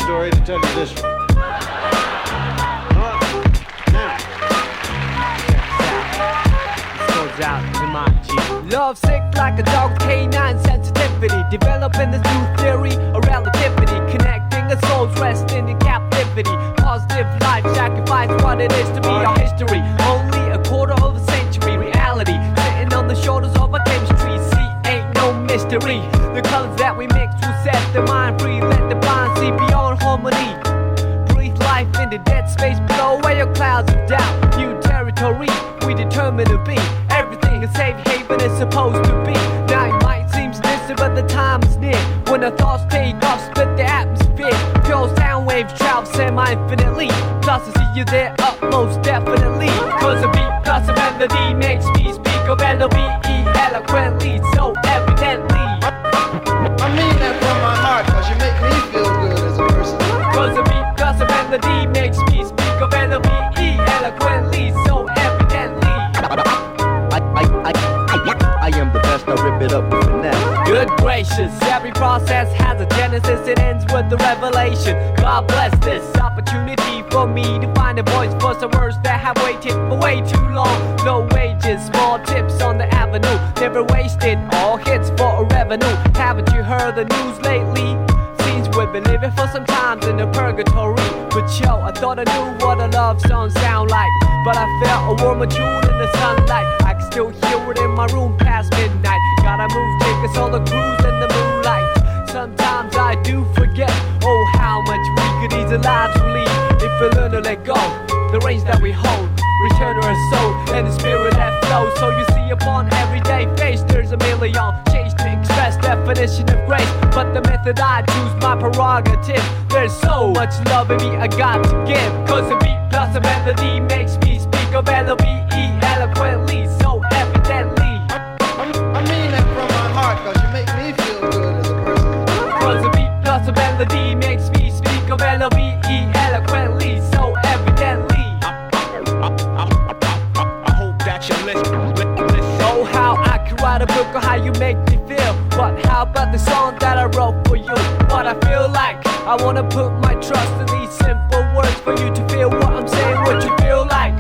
story to tell you this one. Luvsic like a dog with canine sensitivity, developing this new theory of relativity, connecting a soul's resting in captivity. Positive life sacrifice what it is to be our history. Only a quarter of a century reality, sitting on the shoulders of our chemistry. See, ain't no mystery. The colors that we mix will set the mind free. Let the blind see beyond harmony. Breathe life in the dead space below, where your clouds of doubt. New territory we determine to be. Everything a safe haven is supposed to be. Now it might seem distant, but the time is near when the thoughts take off, split the atmosphere. Pure sound waves travel semi-infinitely. Plus I see you there up most definitely. Cause a beat plus a melody makes me speak of L-O-V-E eloquently, so evidently. I mean that from my heart, cause you make me feel good as a person. Cause a beat plus a melody makes me speak of L-O-V-E eloquently, so evidently. I am the best, I rip it up with finesse. Good gracious, every process has a genesis, it ends with the revelation. God bless this opportunity for me to find a voice for some words that have waited for way too long. No wages, small tips on the avenue, never wasted, all hits for a revenue. Haven't you heard the news lately? Seems we've been living for some times in a purgatory. But yo, I thought I knew what a love song sound like, but I felt a warmer tune in the sunlight. I can still hear it in my room past midnight. Gotta move, take us all a cruise in the moonlight. Sometimes I do forget, oh how much we could ease a lives we lead if we learn to let go. The reins that we hold, return to our soul and the spirit that flows. So you see upon everyday face there's a million change to express definition of grace, but the method I choose my prerogative. There's so much love in me I got to give. Cause a beat plus a melody makes me speak of L-O-V-E eloquently, so evidently. I mean that from my heart, cause you make me feel good as a person. Cause a beat plus a melody makes me speak of L-O-V-E eloquently, so evidently. I hope that you listen. Oh how I could write a book on how you make me feel, but how about the song that I wrote for you? What I feel like, I wanna put my trust in these simple words for you to feel what I'm saying, what you feel like.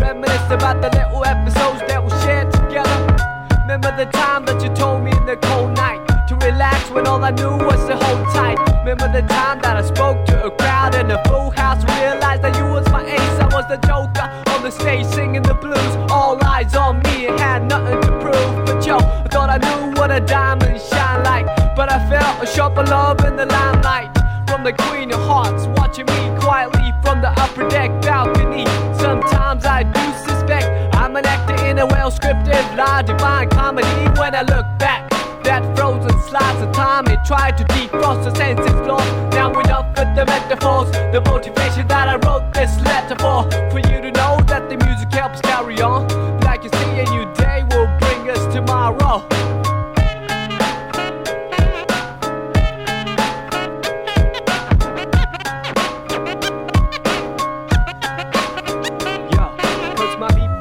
Reminisce about the little episodes that we shared together. Remember the time that you told me in the cold night to relax when all I knew was to hold tight. Remember the time that I spoke to a crowd in a full house, realized that you was my ace, I was the joker on the stage singing the blues. All eyes on me and had nothing to prove, but yo, I thought I knew what a diamond shine like. But I felt a sharper love in the limelight from the Queen of Hearts, watching me quietly from the upper deck balcony. Sometimes I do suspect I'm an actor in a well-scripted lie, divine comedy. When I look back, that frozen slice of time, it tried to defrost the senses lost. Now enough with the metaphors, the motivation that I wrote this letter for you to know that the music helps carry on. Like you see, a new day will bring us tomorrow.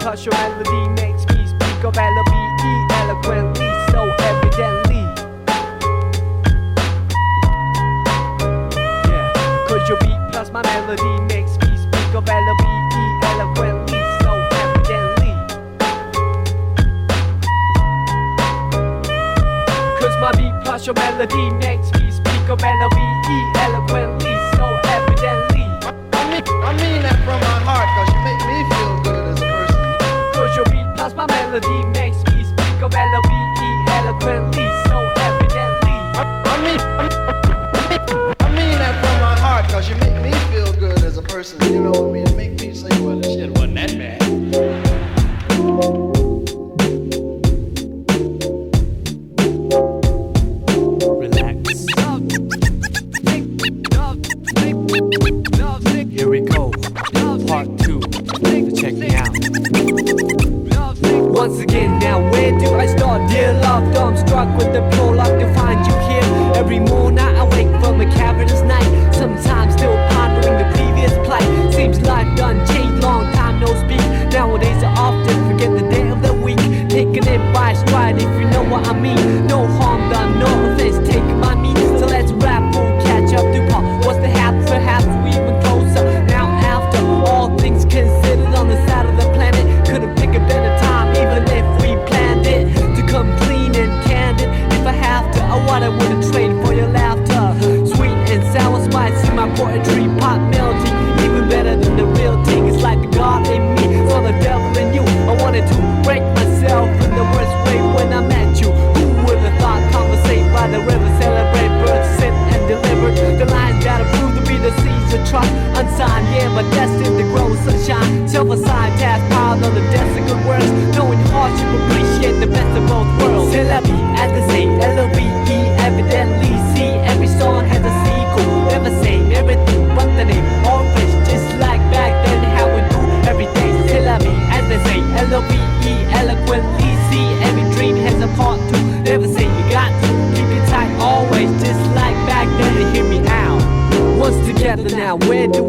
Cause your melody makes me speak of L-O-V-E eloquently, so evidently. Yeah, cause your beat plus my melody makes me speak of L-O-V-E eloquently, so evidently. Cause my beat plus your melody makes me speak of L-O-V-E eloquently, so evidently. I mean that from my heart, cause you make me feel good as a person. Cause your beat plus my melody makes me speak of L-O-V-E eloquently, so evidently. I mean that from my heart, cause you make me feel good as a person. You know what I mean? You make me say, well, this shit wasn't that bad. Here we go, part 2, so check me out. Once again, now where do I start? Dear love, I'm struck with the pure luck to find you here. Every morning I wake from a cavernous night, sometimes still pondering the previous plight. Seems life done changed, long time no speak. Nowadays I often forget the day of the week, taking it by stride if you know what I mean. No harm done, no offense taken by me, so let's rap, we'll catch up to Paul. What's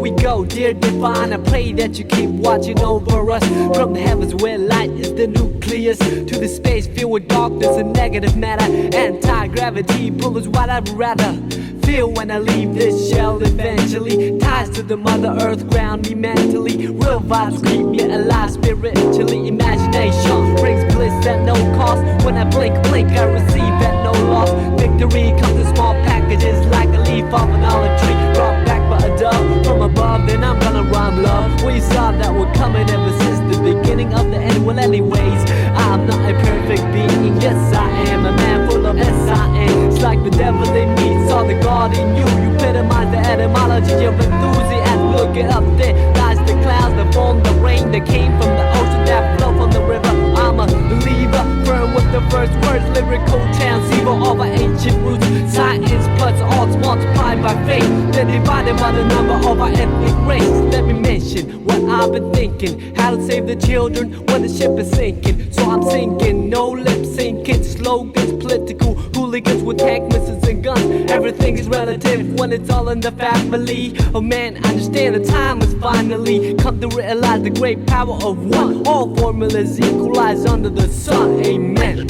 we go, dear divine. I pray that you keep watching over us. From the heavens where light is the nucleus, to the space filled with darkness and negative matter. Anti-gravity pull is what I'd rather feel when I leave this shell eventually. Ties to the mother earth ground me mentally. Real vibes keep me alive spiritually. Imagination brings bliss at no cost. When I blink, I receive at no loss. Victory comes in small packages like a leaf off an olive tree. Brought back by a dove from above, then I'm gonna rhyme love. We saw that we're coming ever since the beginning of the end. Well anyways, I'm not a perfect being. Yes I am a man full of S-I-N. It's like the devil in me saw the God in you. You epitomize the etymology of enthusiasm. Look it up there, lies the clouds that form the rain that came from the ocean that flow from the river. I'm a believer, firm with the first words, lyrical transceiver of our ancient roots. Science plus odds multiplied by faith, then divided by the number of our ethnic race. Let me mention what I've been thinking, how to save the children when the ship is sinking. So I'm singing, no lip syncing, slogans, political hooligans with tank missiles and guns. Everything is relative when it's all in the family. Oh man, I understand the time has finally come to realize the great power of one. All formulas equalize under the sun. Amen.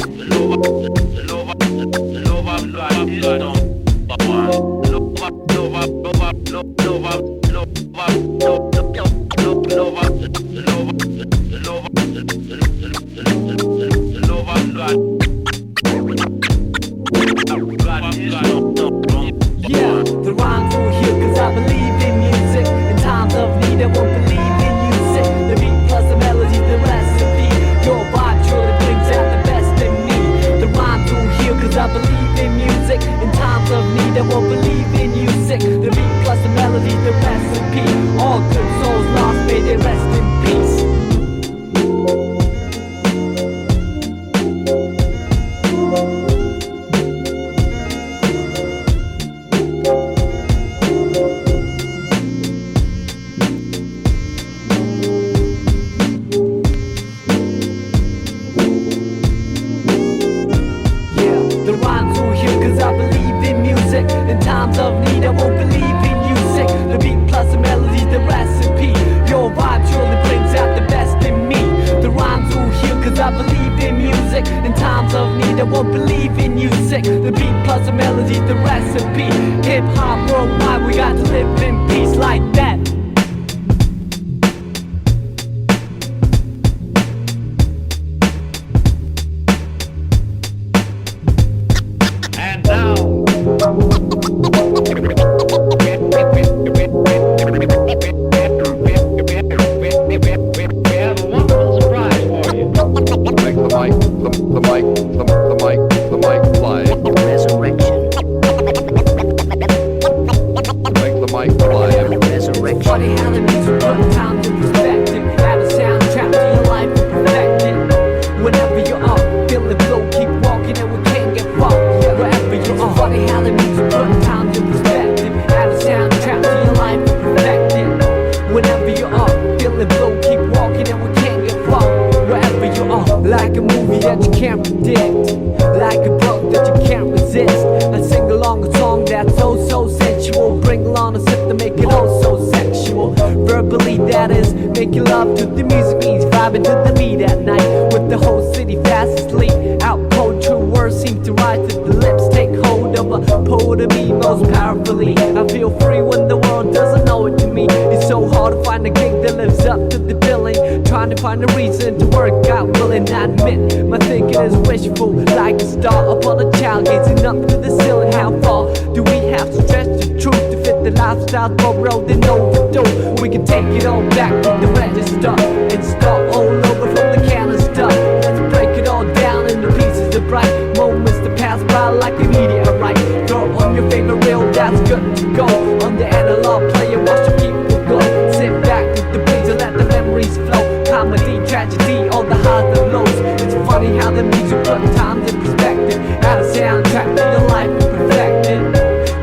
Yeah, the rhymes will heal cause I believe in music. In times of need I won't believe in music. The beat plus the melody, the recipe. Your vibe truly brings out the best in me. The rhymes will heal cause I believe in music. In times of need I won't believe in music. The beat plus the melody, the recipe. All good souls lost, may they rest in peace. The rhymes will heal cause I believe in music. In times of need I won't believe in music. The beat plus the melody, the recipe. Your vibe truly brings out the best in me. The rhymes will heal cause I believe in music. In times of need I won't believe in music. The beat plus the melody, the recipe. Hip hop worldwide, we got to live in peace like that. The mic fly. Resurrection. Make the mic fly. Resurrection. Funny how the music put time in perspective. Add a soundtrack to your life and perfect it. Whenever you're up, feel the flow, keep walking and we can't get far. Wherever you are. Funny how the music put time in perspective. Add a soundtrack to your life and perfect it. Whenever you're up, feel the flow, keep walking and we can't get far. Wherever you are. Like a movie that you can't predict, like a book that you can't resist. I sing along a song that's so sensual. Bring along a sip to make it oh so sexual. Verbally that is, making love to the music means vibing to the beat at night. With the whole city fast asleep, out cold true words seem to rise to the lips. Take hold of a poet of me most powerfully. I feel free when the world doesn't know it to me. It's so hard to find a gig that lives up to the billing. Trying to find a reason to work out, willing I admit my thinking is wishful. Like a star upon a child gazing up to the ceiling. How far do we have to stretch the truth to fit the lifestyle road and overdue? We can take it all back to the register and start all over from the canister. Let's break it all down into pieces of bright moments that pass by like a meteorite. Throw on your favorite reel, that's good to go. On the analog player, watch the people go. Sit back with the breeze and let the memories flow. Comedy, tragedy, all the highs and lows. It's funny how the music put times in perspective. Add a soundtrack to your life and perfect it.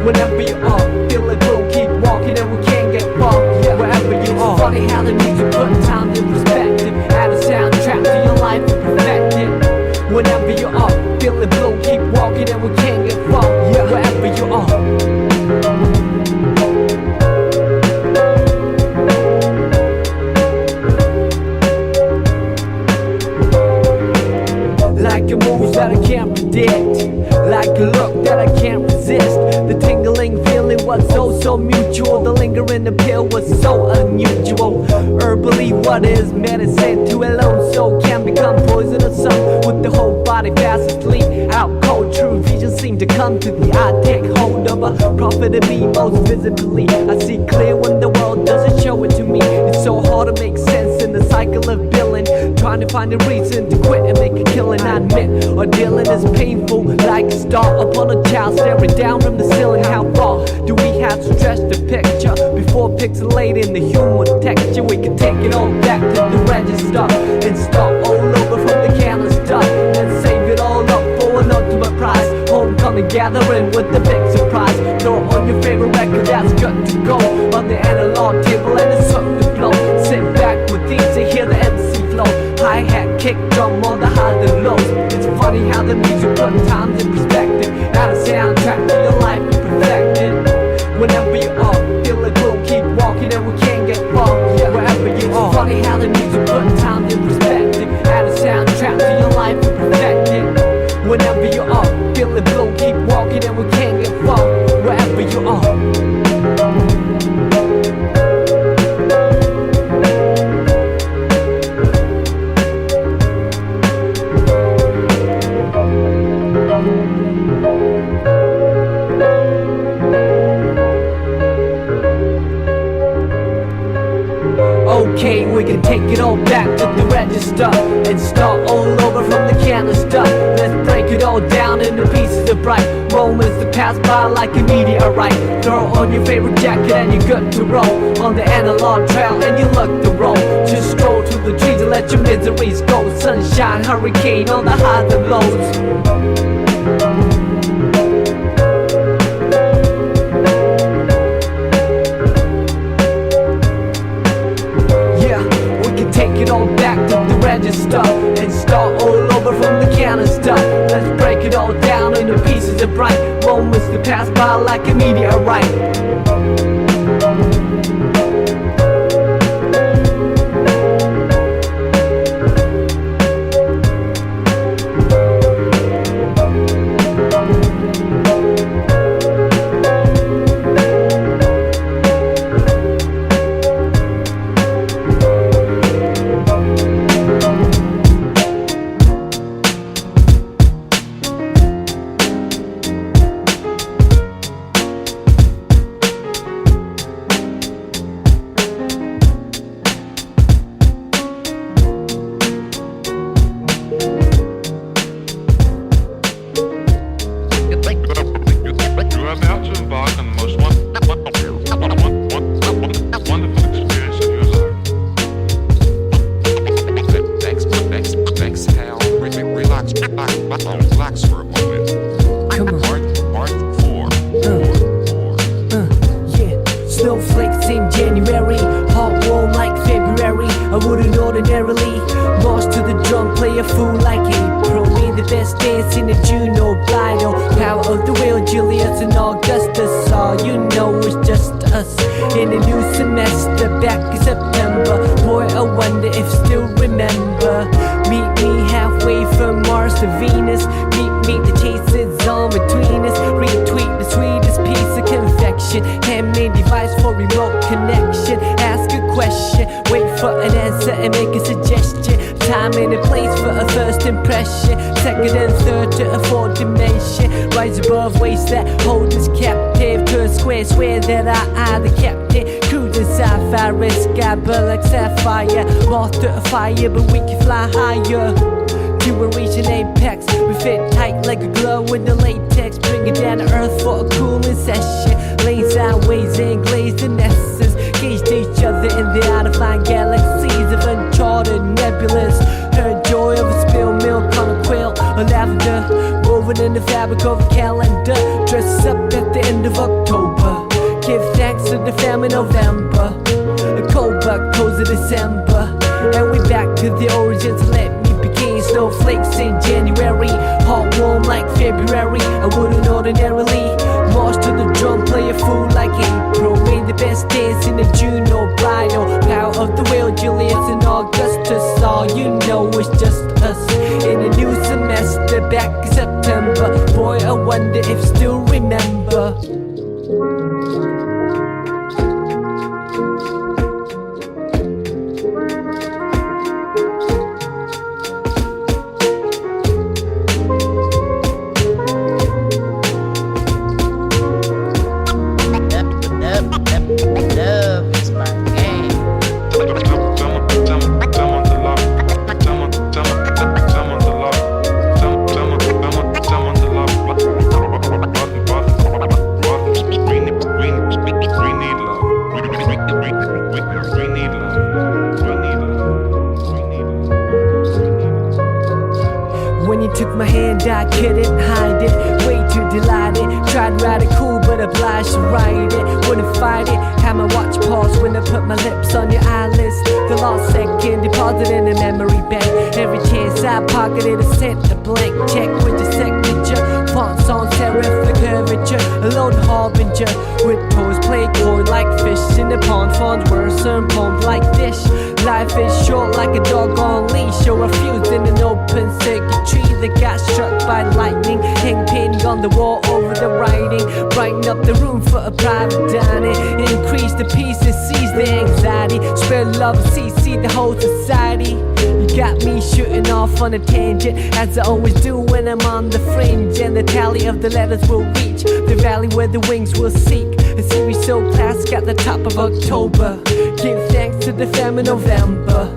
Whenever you are, feel it will keep walking and we can't get far. Wherever you are. It's funny how the music put times in perspective. Add a soundtrack to your life and perfect it. Whenever you are, feel it will keep walking and we can't get far. Wherever you are. that I can't predict, like a look that I can't resist. The tingling feeling was so mutual. The lingering appeal was so unusual. Herbally, what is medicine to a lone soul can become poison or some with the whole body fast asleep. Out cold, true vision seem to come to the eye. Take hold of a prophet of me most visibly. I see clear when the world doesn't show it to me. It's so hard to make sense in the cycle of billing, trying to find a reason to quit and make a killing. I admit, our dealing is painful, like a star upon a child staring down from the ceiling. How far do we have to stretch the picture before pixelating the human texture? We can take it all back to the register and start all over from the canister, and save it all up for an ultimate prize. Homecoming gathering with the big surprise. Throw on your favorite record that's good to go on the analog table and it's hooked to flow. Sit back with these and hear the MC flow. Hi-hat, kick drum on the highs and lows. It's funny how the music puts times in perspective. Add a soundtrack to your life and perfect it. Whenever you are feeling blue, keep walking and we can't get far. Wherever you are, funny how the music puts times in perspective. Add a soundtrack to your life and perfect it. Whenever you are feeling blue, keep walking and we can't get far. Wherever you are. Okay, we can take it all back to the register and start all over from the canister. Let's break it all down into pieces of bright moments that pass by like a meteorite. Throw on your favorite jacket and you're good to roll on the analog trail and you look to roll. Just stroll to the trees and let your miseries go. Sunshine, hurricane on the highs and lows. Take it all back to the register and start all over from the canister. Let's break it all down into pieces of bright moments that pass by like a meteorite. Relax for a moment. Come on. Part 4. Yeah, snowflakes in January, hot warm like February. I wouldn't ordinarily march to the drum, play a fool like April. Be the best dance in the June or bridal. Power of the wheel, Julius and Augustus. All you know is just us in a new semester back in September. Boy, I wonder if still remember. Meet me halfway from Mars to Venus. Meet the chases on between us. Retweet the sweetest piece of confection. Handmade device for remote connection. Ask a question, wait for an answer and make a suggestion. Time and a place for a first impression. Second and third to a fourth dimension. Rise above ways that hold us captive. To a swear that I the captain. Cruising sci-fi, sky like sapphire. Moth to a fire, but we can fly higher. To a reach an apex. We fit tight like a glove with the latex. Bring it down to earth for a cooling session. Lane sideways and glazed in essence. Gauged each other in the out-of-line galaxies of uncharted nebulas. Heard joy of a spilled milk on a quilt or lavender. Woven in the fabric of a calendar. Dress up at the end of October. Give thanks to the family November. A cold but cozy December. And we back to the origins. Let me begin. Snowflakes in January, hot warm like February. I wouldn't ordinarily march to the drum, play a fool like April. Made the best dance in the June or bridal. Power of the wheel, Julius and Augustus. All you know is just us in a new semester back in September. Boy, I wonder if still remember. When you took my hand, I couldn't hide it. Way too delighted. Tried to ride it cool, but obliged to ride it. Wouldn't fight it. Had my watch pause when I put my lips on your eyelids. The lost second deposited in a memory bank. Every chance I pocketed, I sent a blank check with your signature. Fonts on serif, the curvature. A lone harbinger with toes play coy like fish in the pond. Fonts worse and poems like dish. Life is short like a dog on leash, or a fuse in an open circuitry that got struck by lightning. Hang painting on the wall over the writing. Brighten up the room for a private dining. Increase the peace and seize the anxiety. Spread love and see the whole society. You got me shooting off on a tangent, as I always do when I'm on the fringe. And the tally of the letters will reach the valley where the wings will seek. A series so classic at the top of October. Give thanks to the famine November.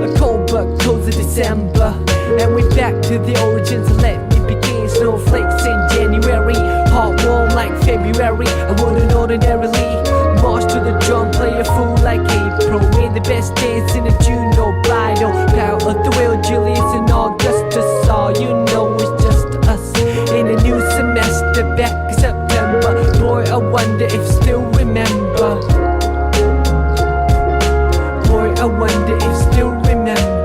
A cold but cozy December. And we're back to the origins. Let me begin. Snowflakes in January. Hot warm like February. I wouldn't ordinarily march to the drum, play a fool like April. Made the best dance in a Juno bridal. Power of the wheel, Julius and Augustus. All you know is just us. In a new semester, back in September. Boy, I wonder if still remember. Boy, I wonder if still remember.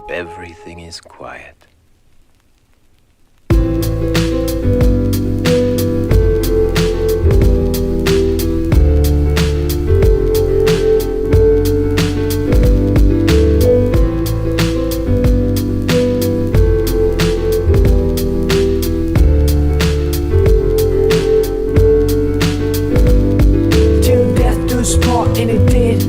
Everything is quiet. Till death do us part, and it did.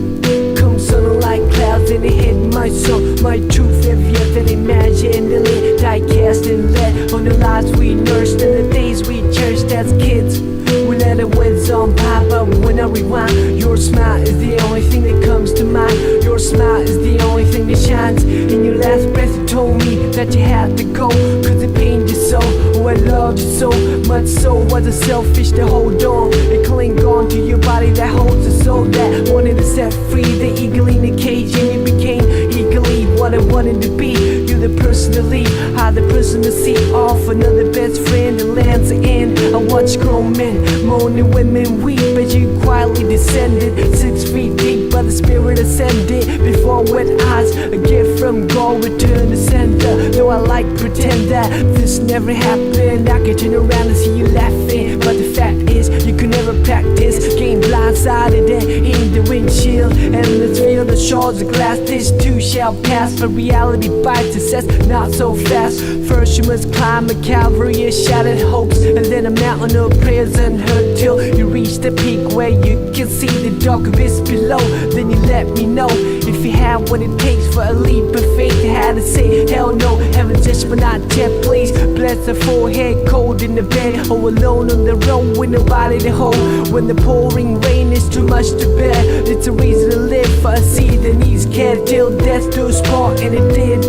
Come sun like clouds, and it hit my soul. My truth heavier than imaginally. Die-cast and let on the lives we nursed and the days we cherished as kids. We let it whiz on by, but when I rewind, your smile is the only thing that comes to mind. Your smile is the only thing that shines. In your last breath you told me that you had to go, cause it pained you so. Oh, I loved you so much, so was it selfish to hold on and cling on to your body that holds a soul that wanted to set free. The eagle in the cage, and you became eagerly what I wanted to be. You're the person to lead, I'm the person to see off. Another best friend that lands the end. I watch grown men moaning, women weep as you quietly descended 6 feet deep, but the spirit ascended before wet eyes. A gift from God, return to sender. Though I like pretend that this never happened, I can turn around and see you laughing. But the fact is, you could never practice. Game blindsided and in the windshield. And let's feel the shards of glass. This too shall pass, but reality bites us not so fast. First you must climb a Calvary of shattered hopes, and then a mountain of prayers unheard, till you reach the peak where you can see the dark abyss below. Then you let me know if you have what it takes for a leap of faith. You had to say hell no, heaven just but not yet, please. Bless the forehead, cold in the bed, or alone on the road with nobody to hold. When the pouring rain is too much to bear, it's a reason to live for a seed that needs care. Till death do us part, and it did.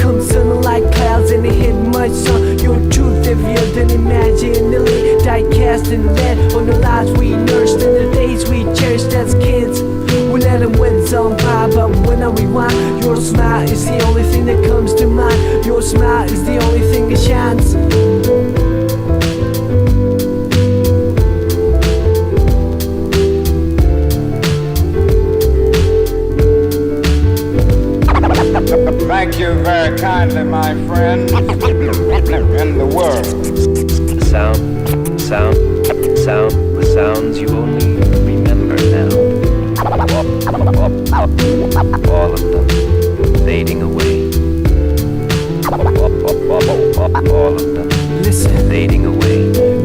Come sun like clouds, and it hit my son. Your truth heavier than imaginally. Die-cast and lead on the lives we nursed and the days we cherished as kids. We let letting winds on by. But when I rewind, your smile is the only thing that comes to mind. Your smile is the only thing that shines. Thank you very kindly, my friend. In the world. The sounds you only remember now. All of them fading away. All of them fading away.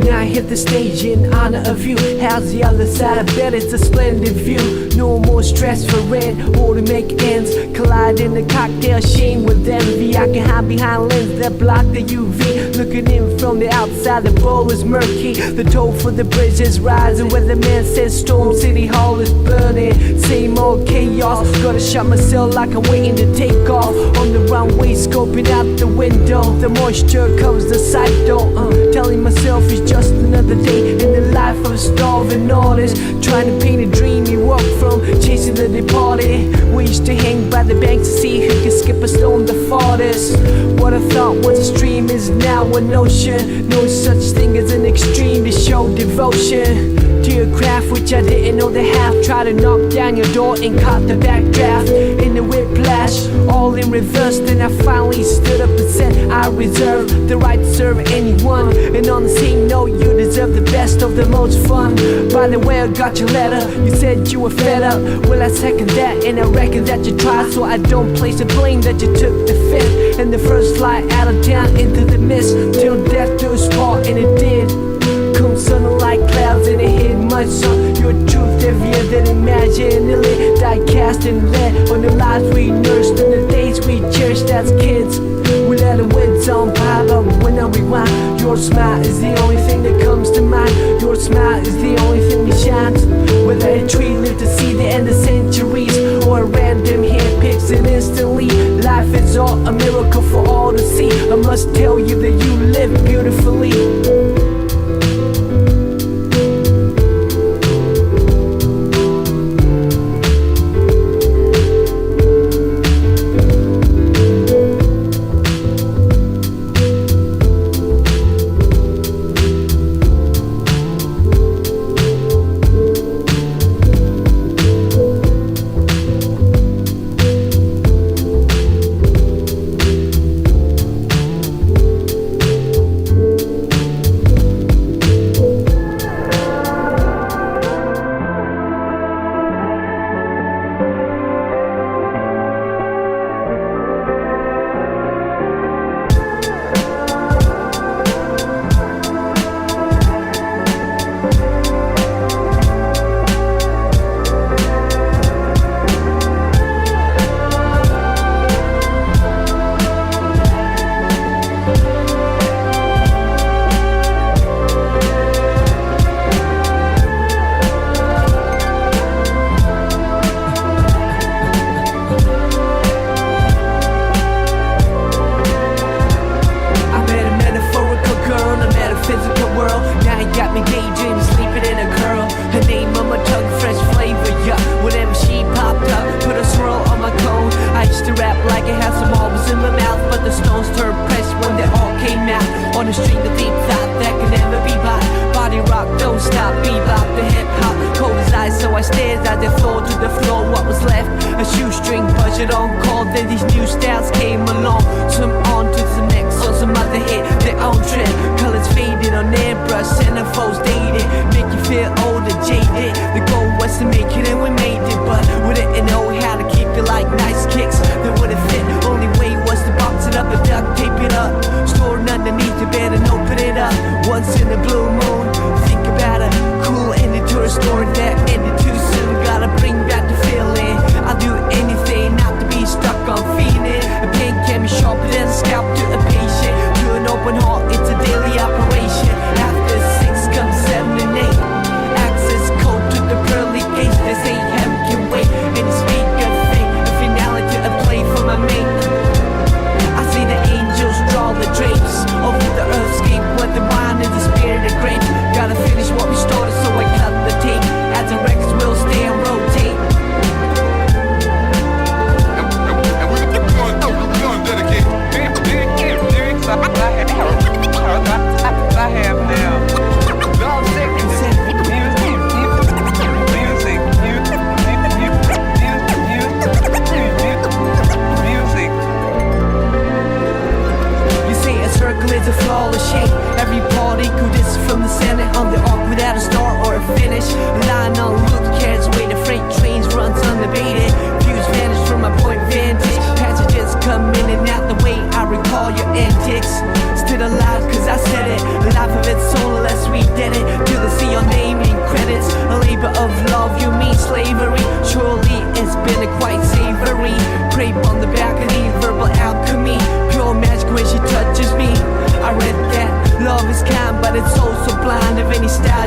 Now I hit the stage in honor of you. How's the other side? I bet it's a splendid view. No more stress for rent or to make ends. Collide in the cocktail sheen with envy. I can hide behind lenses that block the UV. Looking in from the outside, the bowl is murky. The toll for the bridge is rising. Where the man says Storm City Hall is burning. Same old chaos. Gotta shut myself like I'm waiting to take off. On the runway, scoping out the window. The moisture covers the sight door. Telling myself it's just another day in the life of a starving artist. Trying to paint a dream you walk from, chasing the departed. We used to hang by the banks to see who can skip a stone the farthest. What I thought was a stream is now an ocean. No such thing as an extreme to show devotion to your craft, which I didn't know the half. Try to knock down your door and caught the backdraft. In the whiplash, all in reverse. Then I finally stood up and said I reserve the right to serve anyone. And on the same note, you deserve the best of the most fun. By the way, I got your letter. You said you were fed up. Well, I second that, and I reckon that you tried. So I don't place the blame that you took the fifth and the first flight out of town into the mist. Till death do us part, and it did. Come sun like clouds and it hit my sun. Your truth heavier than imaginally. Die cast and led on the lives we nursed and the days we cherished as kids. We let the winds on by, but when I rewind, your smile is the only thing that comes to mind. Your smile is the only thing that shines. Whether a tree lived to see the end of centuries or a random hand picks it instantly. Life is all a miracle for all to see. I must tell you that you live beautifully. Access code to the pearly gates. They say heaven can wait, and it's me.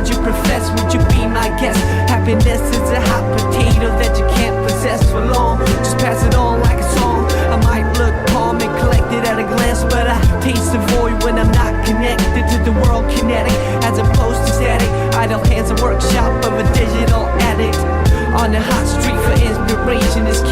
God you profess, would you be my guest? Happiness is a hot potato that you can't possess for long. Just pass it on like a song. I might look calm and collected at a glance, but I taste the void when I'm not connected to the world kinetic, as opposed to static. Idle hands, a workshop of a digital addict on the hot street for inspiration is